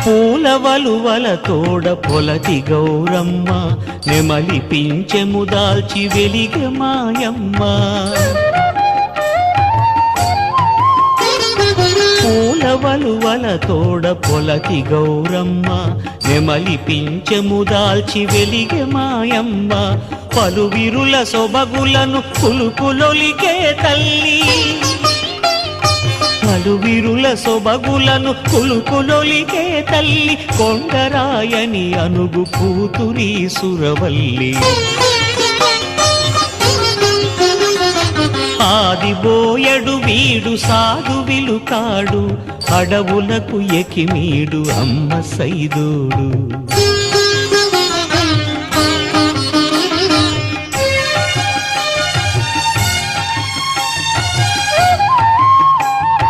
పూలవలువల తోడ పొలతి గౌరమ్మ నెమలి పించెము దాల్చి వెలిగె మాయమ్మ పూలవలువల తోడ పొలతి గౌరమ్మ నెమలి పించెము దాల్చి వెలిగె మాయమ్మ పలువిరుల సొబగులను కులుకులొలికే తల్లి పలువిరుల సొబగులను కులుకులొలికే తల్లి కొండరాయని అనుగు కూతురి సురవల్లి ఆదిబోయడు వీడు సాధు విలుకాడు అడవులకు ఎకిమీడు అమ్మ సైదోడు